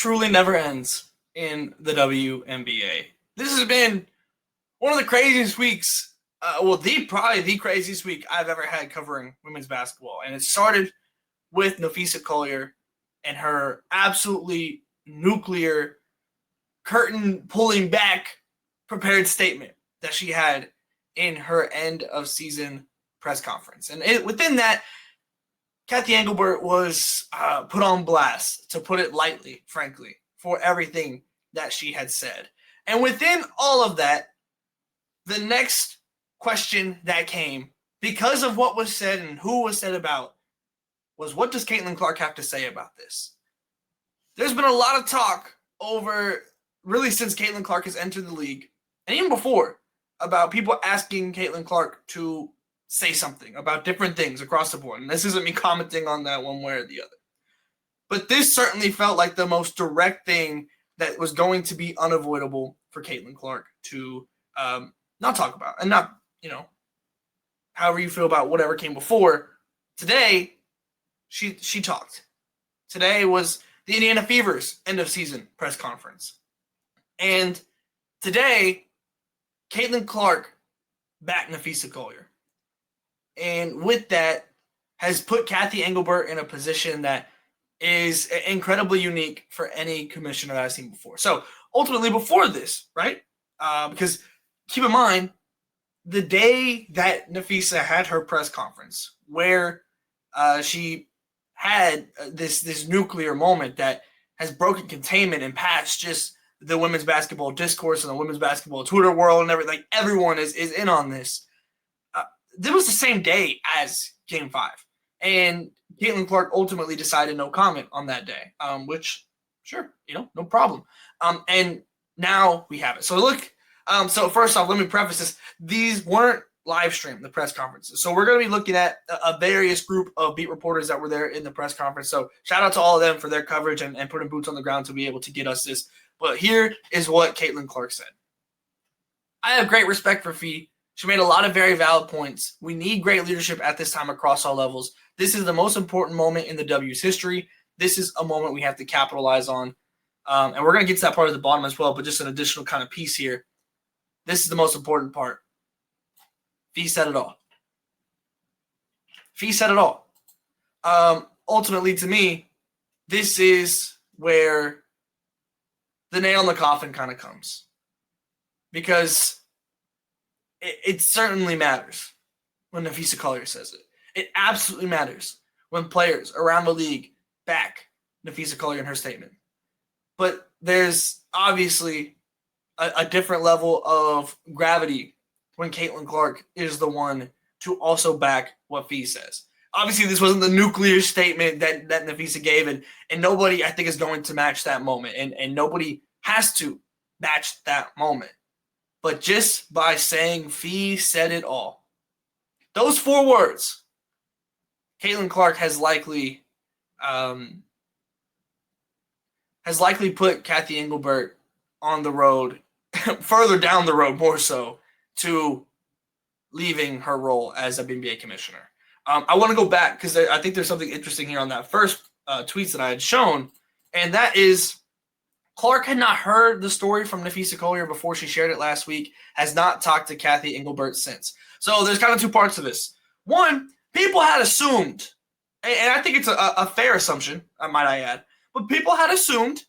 truly never ends in the WNBA. This has been one of the craziest weeks. Probably the craziest week I've ever had covering women's basketball, and it started with Nafisa Collier and her absolutely nuclear, curtain pulling back, prepared statement that she had in her end of season press conference, and within that, Cathy Engelbert was put on blast, to put it lightly, frankly, for everything that she had said. And within all of that, the next question that came, because of what was said and who was said about, was what does Caitlin Clark have to say about this? There's been a lot of talk over, really since Caitlin Clark has entered the league, and even before, about people asking Caitlin Clark to say something about different things across the board. And this isn't me commenting on that one way or the other. But this certainly felt like the most direct thing that was going to be unavoidable for Caitlin Clark to not talk about. And not, however you feel about whatever came before. Today, she talked. Today was the Indiana Fever's end of season press conference. And today, Caitlin Clark backed Nafisa Collier. And with that, has put Cathy Engelbert in a position that is incredibly unique for any commissioner that I've seen before. So ultimately, before this, right? Because keep in mind, the day that Nafisa had her press conference, where she had this nuclear moment that has broken containment and patched just the women's basketball discourse and the women's basketball Twitter world and everything. Like, everyone is in on this. This was the same day as Game 5. And Caitlin Clark ultimately decided no comment on that day, which, sure, no problem. And now we have it. So look, so first off, let me preface this. These weren't live streamed, the press conferences. So we're going to be looking at a various group of beat reporters that were there in the press conference. So shout out to all of them for their coverage and putting boots on the ground to be able to get us this. But here is what Caitlin Clark said. I have great respect for Fee. She made a lot of very valid points. We need great leadership at this time across all levels. This is the most important moment in the W's history. This is a moment we have to capitalize on. And we're going to get to that part at the bottom as well, but just an additional kind of piece here. This is the most important part. Fee said it all. Fee said it all. Ultimately, to me, this is where the nail in the coffin kind of comes. Because it certainly matters when Nafisa Collier says it. It absolutely matters when players around the league back Nafisa Collier in her statement. But there's obviously a different level of gravity when Caitlin Clark is the one to also back what Fee says. Obviously, this wasn't the nuclear statement that Nafisa gave, and nobody, I think, is going to match that moment, and nobody has to match that moment. But just by saying Fee said it all, those 4 words, Caitlin Clark has likely put Cathy Engelbert on the road, further down the road more so, to leaving her role as a WNBA commissioner. I want to go back because I think there's something interesting here on that first tweets that I had shown, and that is Clark had not heard the story from Nafisa Collier before she shared it last week, has not talked to Cathy Engelbert since. So there's kind of 2 parts to this. One, people had assumed, and I think it's a fair assumption, might I add, but people had assumed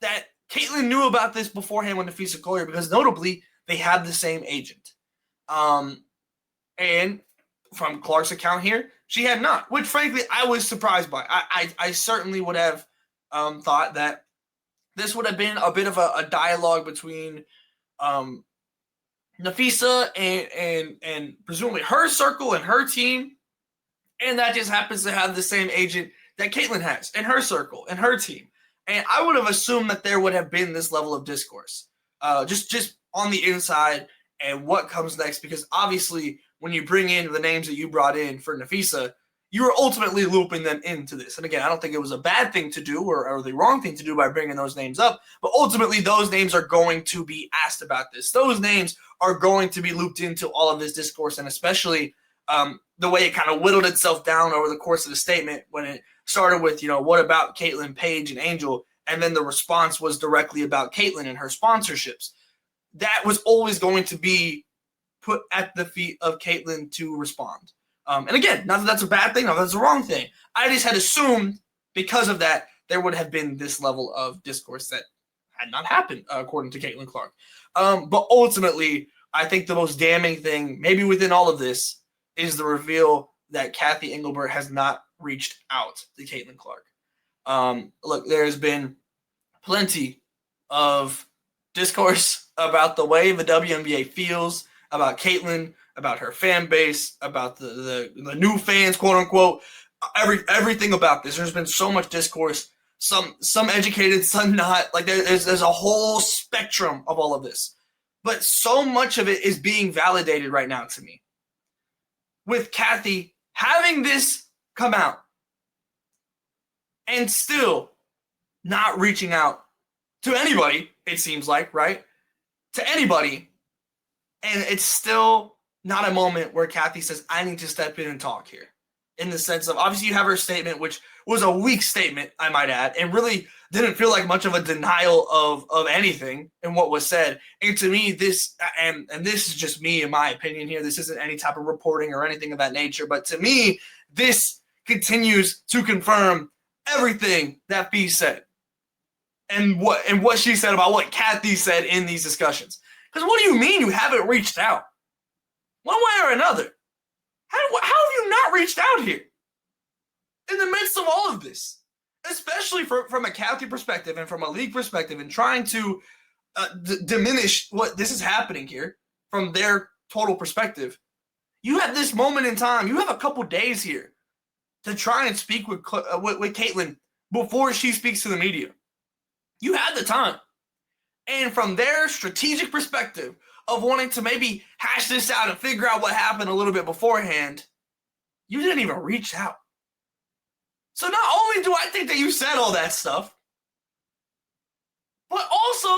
that Caitlin knew about this beforehand with Nafisa Collier because notably they had the same agent. And from Clark's account here, she had not, which frankly I was surprised by. I certainly would have thought that this would have been a bit of a dialogue between Nafisa and presumably her circle and her team, and that just happens to have the same agent that Caitlin has and her circle and her team. And I would have assumed that there would have been this level of discourse, just on the inside and what comes next, because obviously when you bring in the names that you brought in for Nafisa, you were ultimately looping them into this. And again, I don't think it was a bad thing to do or the wrong thing to do by bringing those names up, but ultimately those names are going to be asked about this. Those names are going to be looped into all of this discourse, and especially the way it kind of whittled itself down over the course of the statement when it started with, what about Caitlin, Paige, and Angel, and then the response was directly about Caitlyn and her sponsorships. That was always going to be put at the feet of Caitlyn to respond. And again, not that that's a bad thing, not that that's a wrong thing. I just had assumed because of that, there would have been this level of discourse that had not happened, according to Caitlin Clark. But ultimately, I think the most damning thing, maybe within all of this, is the reveal that Cathy Engelbert has not reached out to Caitlin Clark. Look, there's been plenty of discourse about the way the WNBA feels about Caitlyn, about her fan base, about the new fans, quote unquote, everything about this. There's been so much discourse, some educated, some not. Like there's a whole spectrum of all of this, but so much of it is being validated right now to me. With Cathy having this come out and still not reaching out to anybody, it seems like, right? To anybody. And it's still not a moment where Cathy says, I need to step in and talk here. In the sense of, obviously you have her statement, which was a weak statement, I might add, and really didn't feel like much of a denial of anything in what was said. And to me, this, and this is just me in my opinion here, this isn't any type of reporting or anything of that nature, but to me, this continues to confirm everything that Fee said. And what she said about what Cathy said in these discussions. Because what do you mean you haven't reached out? One way or another. How have you not reached out here? In the midst of all of this. Especially from a Cathy perspective and from a league perspective and trying to diminish what this is happening here from their total perspective. You have this moment in time. You have a couple days here to try and speak with Caitlyn before she speaks to the media. You had the time. And from their strategic perspective of wanting to maybe hash this out and figure out what happened a little bit beforehand, you didn't even reach out. So not only do I think that you said all that stuff, but also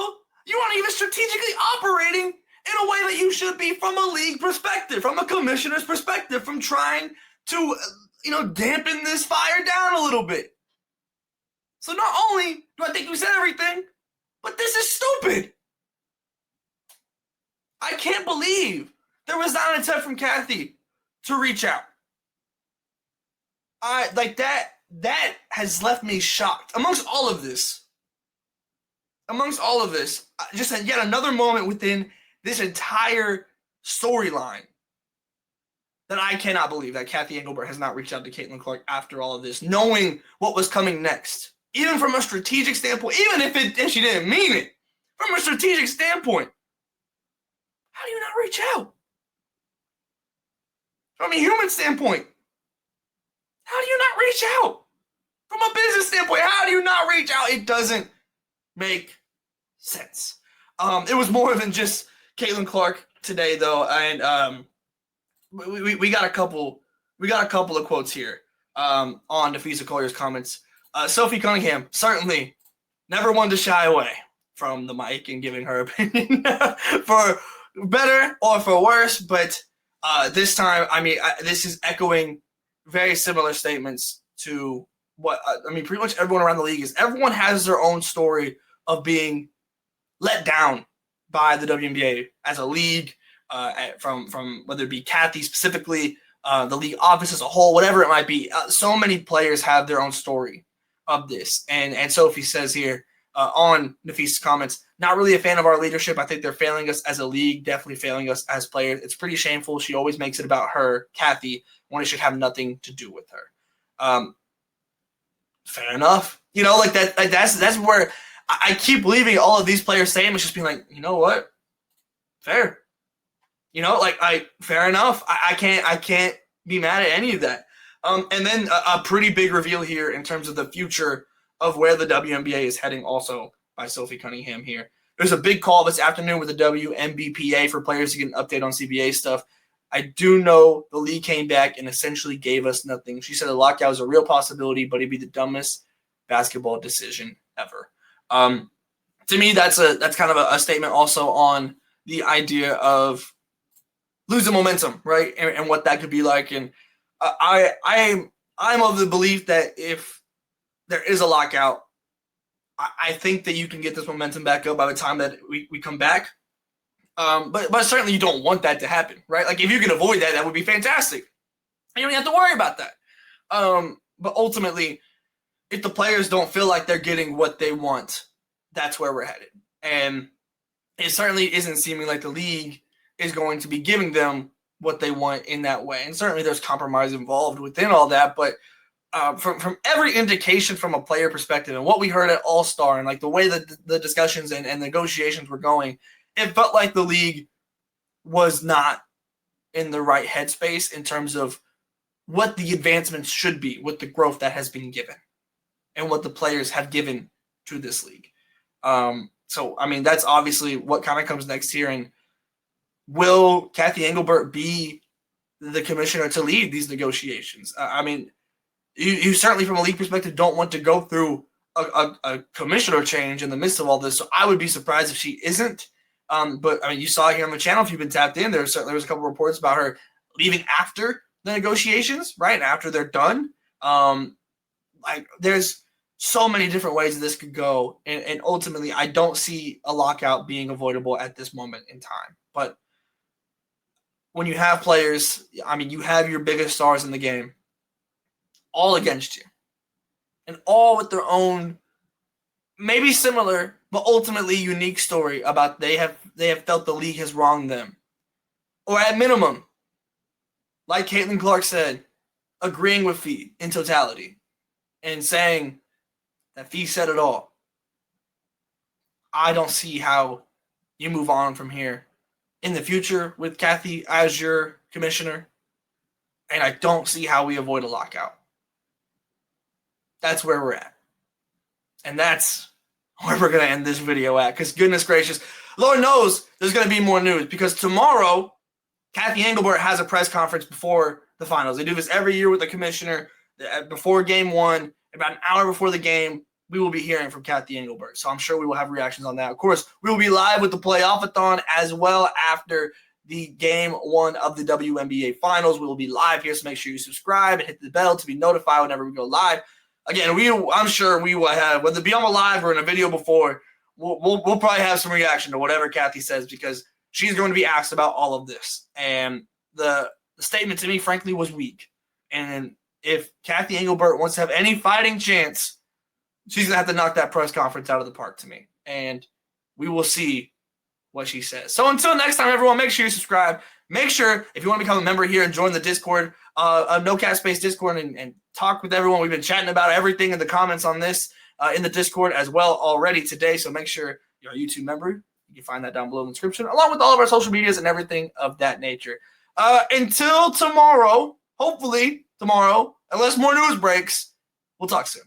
you aren't even strategically operating in a way that you should be from a league perspective, from a commissioner's perspective, from trying to, dampen this fire down a little bit. So not only do I think you said everything, but this is stupid. I can't believe there was not an attempt from Cathy to reach out. That has left me shocked. Amongst all of this, just yet another moment within this entire storyline that I cannot believe that Cathy Engelbert has not reached out to Caitlin Clark after all of this, knowing what was coming next. Even from a strategic standpoint, even if she didn't mean it, from a strategic standpoint, how do you not reach out? From a human standpoint, how do you not reach out? From a business standpoint, how do you not reach out? It doesn't make sense. It was more than just Caitlin Clark today, though, and we got a couple of quotes here on Nafisa Collier's comments. Sophie Cunningham certainly never one to shy away from the mic and giving her opinion for better or for worse. But this time, this is echoing very similar statements to what pretty much everyone around the league is. Everyone has their own story of being let down by the WNBA as a league, from whether it be Cathy specifically, the league office as a whole, whatever it might be. So many players have their own story of this. And Sophie says here on Nafisa's comments, not really a fan of our leadership. I think they're failing us as a league, definitely failing us as players. It's pretty shameful. She always makes it about her, Cathy, when it should have nothing to do with her. Fair enough. That's where I keep believing all of these players saying, it's just being like, you know what? Fair. Fair enough. I can't be mad at any of that. And then a pretty big reveal here in terms of the future of where the WNBA is heading also by Sophie Cunningham here. There's a big call this afternoon with the WNBPA for players to get an update on CBA stuff. I do know the league came back and essentially gave us nothing. She said a lockout is a real possibility, but it'd be the dumbest basketball decision ever. To me, that's kind of a statement also on the idea of losing momentum, right? And what that could be like. And I'm of the belief that if there is a lockout, I think that you can get this momentum back up by the time that we come back. But certainly you don't want that to happen, right? Like if you can avoid that, that would be fantastic. You don't have to worry about that. But ultimately, if the players don't feel like they're getting what they want, that's where we're headed. And it certainly isn't seeming like the league is going to be giving them what they want in that way. And certainly there's compromise involved within all that. But from every indication from a player perspective and what we heard at All-Star and like the way that the discussions and negotiations were going, it felt like the league was not in the right headspace in terms of what the advancements should be with the growth that has been given and what the players have given to this league. So, I mean, that's obviously what kind of comes next here. And will Cathy Engelbert be the commissioner to lead these negotiations? I mean, you certainly from a league perspective don't want to go through a commissioner change in the midst of all this. So I would be surprised if she isn't. But I mean, you saw here on the channel, if you've been tapped in, there was a couple of reports about her leaving after the negotiations, right? After they're done. Like there's so many different ways this could go. And ultimately, I don't see a lockout being avoidable at this moment in time. But when you have players, I mean, you have your biggest stars in the game all against you and all with their own, maybe similar, but ultimately unique story about they have felt the league has wronged them. Or at minimum, like Caitlin Clark said, agreeing with Fee in totality and saying that Fee said it all. I don't see how you move on from here in the future with Cathy as your commissioner, and I don't see how we avoid a lockout. That's where we're at. And that's where we're going to end this video at, because goodness gracious, Lord knows there's going to be more news, because tomorrow, Cathy Engelbert has a press conference before the finals. They do this every year with the commissioner. Before game one, about an hour before the game, we will be hearing from Cathy Engelbert. So I'm sure we will have reactions on that. Of course, we will be live with the playoff-a-thon as well after the game one of the WNBA finals. We will be live here, so make sure you subscribe and hit the bell to be notified whenever we go live. Again, I'm sure we will have, whether it be on the live or in a video before, we'll probably have some reaction to whatever Cathy says, because she's going to be asked about all of this. And the statement to me, frankly, was weak. And if Cathy Engelbert wants to have any fighting chance, she's going to have to knock that press conference out of the park to me. And we will see what she says. So until next time, everyone, make sure you subscribe. Make sure, if you want to become a member here and join the Discord, No Cap Space Discord, and talk with everyone. We've been chatting about everything in the comments on this in the Discord as well already today. So make sure you're a YouTube member. You can find that down below in the description, along with all of our social medias and everything of that nature. Until tomorrow, hopefully tomorrow, unless more news breaks, we'll talk soon.